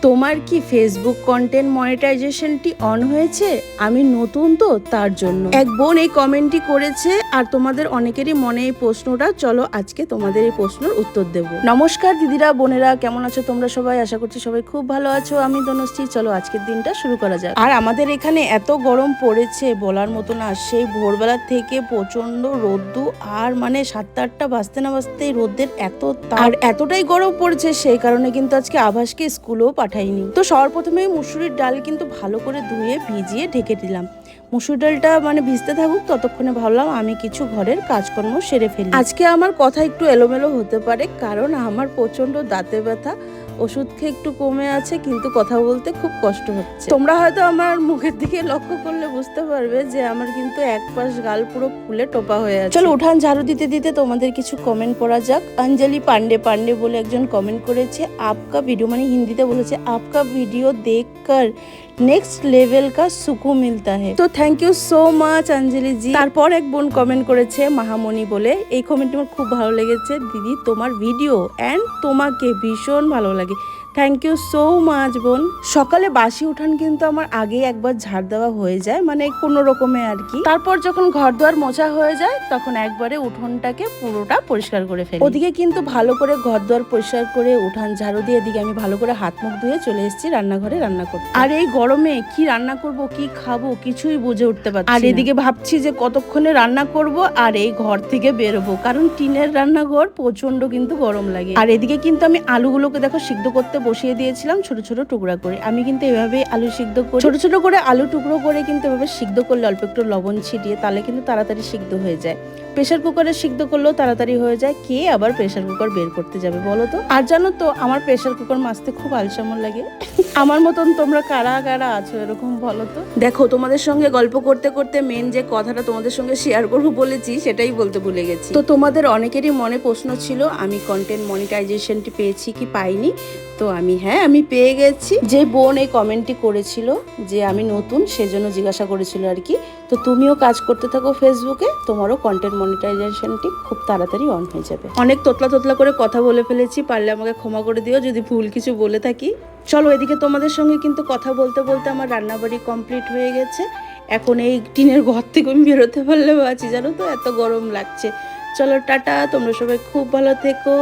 তোমার কি Facebook content মনিটাইজেশনটি on হয়েছে? আমি নতুন তো তার জন্য। এক বোন এই কমেন্টটি করেছে আর তোমাদের অনেকেরই মনে এই প্রশ্নটা, চলো আজকে তোমাদের এই প্রশ্নের উত্তর দেব। নমস্কার দিদিরা, বোনেরা, কেমন আছো তোমরা সবাই? আশা করছি সবাই খুব ভালো আছো। আমি তনুশ্রী। চলো আজকের দিনটা শুরু করা যাক। আর আমাদের এখানে এত গরম পড়েছে বলার মতো না। সেই ভোরবেলা থেকে প্রচন্ড রোদ্দু, আর মানে 7টা-8টা বাজতে না বাজতেই রোদের আর এতটাই গরম পড়েছে, সেই কারণে কিন্তু আজকে আভাসকে স্কুলেও পাঠাইনি। তো সবার প্রথমে মুসুরির ডাল কিন্তু ভালো করে ধুয়ে ভিজিয়ে ঢেকে দিলাম। মুসুর ডালটা মানে ভিজতে থাকুক, ততক্ষণে ভাবলাম আমি কিছু ঘরের কাজকর্ম সেরে ফেলি। আজকে আমার কথা একটু এলোমেলো হতে পারে, কারণ আমার প্রচন্ড দাঁতে ব্যথা। ওষুধ খেয়ে একটু কমে আছে, কিন্তু কথা বলতে খুব কষ্ট হচ্ছে। তোমরা হয়তো আমার মুখের দিকে লক্ষ্য করলে বুঝতে পারবে যে আমার কিন্তু এক পাশ গাল পুরো ফুলে টোপা হয়ে আছে। চলো উঠান ঝাড়ু দিতে দিতে তোমাদের কিছু কমেন্ট পড়া যাক। অঞ্জলি পান্ডে বলে একজন কমেন্ট করেছে, আপকা ভিডিও, মানে হিন্দিতে বলেছে, আপকা ভিডিও দেখकर নেক্সট লেভেল কা সুকু মিলতা है। তো থ্যাংক ইউ সো মাচ অঞ্জলি জি। তারপর এক বোন কমেন্ট করেছে মাহামণি বলে, এই কমেন্ট আমার খুব ভালো লেগেছে। দিদি তোমার ভিডিও অ্যান্ড তোমাকে ভীষণ ভালো লাগে। থ্যাংক ইউ সো মাচ বোন। সকালে বাসি উঠান কিন্তু আমার আগে একবার ঝাড় দেওয়া হয়ে যায়, মানে কোনো রকমে আর কি। তারপর যখন ঘর দুয়ার মোছা হয়ে যায় তখন একবারে উঠোনটাকে পুরোটা পরিষ্কার করে ফেলি। ওদিকে কিন্তু ভালো করে ঘর দুয়ার পরিষ্কার করে উঠান ঝাড়ু দিয়ে এদিকে আমি ভালো করে হাত মুখ ধুয়ে চলে এসেছি রান্নাঘরে রান্না করতে। আর এই গরমে কি রান্না করব, কি খাবো, কিছুই বুঝে উঠতে পারছি না। আর এদিকে ভাবছি যে কতক্ষণে রান্না করব আর এই ঘর থেকে বেরোবো, কারণ টিনের রান্নাঘর প্রচন্ড কিন্তু গরম লাগে। আর এদিকে কিন্তু আমি আলুগুলোকে দেখো সিদ্ধ করতে বসিয়ে দিয়েছিলাম ছোট ছোট টুকরা করে। আমি কিন্তু এভাবে আলু সিদ্ধ করি, ছোট ছোট করে আলু টুকরো করে কিন্তু এভাবে সিদ্ধ করলে অল্প একটু লবণ ছিটিয়ে, তাহলে কিন্তু তাড়াতাড়ি সিদ্ধ হয়ে যায়। প্রেশার কুকারে সিদ্ধ করলেও তাড়াতাড়ি হয়ে যায়। কে আবার প্রেশার কুকার বের করতে যাবে বলো তো? আর জানো তো আমার প্রেশার কুকার মাজতে খুব আলসামন লাগে। আমার মতন তোমরা কারা কারা আছো এরকম বলো তো? দেখো, তোমাদের সঙ্গে গল্প করতে করতে মেন যে কথাটা তোমাদের সঙ্গে শেয়ার করবো বলেছি সেটাই বলতে ভুলে গেছি। তো তোমাদের অনেকেরই মনে প্রশ্ন ছিল আমি কন্টেন্ট মনিটাইজেশনটি পেয়েছি কি পাইনি। তো আমি পেয়ে গেছি। যে বোন এই কমেন্টটি করেছিল যে আমি নতুন, সেজন্য জিজ্ঞাসা করেছিল আর কি। তো তুমিও কাজ করতে থাকো ফেসবুকে, তোমারও কন্টেন্ট মনিটাইজেশনটি খুব তাড়াতাড়ি অন হয়ে যাবে। অনেক তোতলা করে কথা বলে ফেলেছি, পারলে আমাকে ক্ষমা করে দিও যদি ভুল কিছু বলে থাকি। চলো এদিকে তোমাদের সঙ্গে কিন্তু কথা বলতে বলতে আমার রান্নাবাড়ি কমপ্লিট হয়ে গেছে। এখন এই টিনের ঘর থেকে আমি বেরোতে পারলে বাঁচি, জানো তো এত গরম লাগছে। চলো টাটা, তোমরা সবাই খুব ভালো থেকো।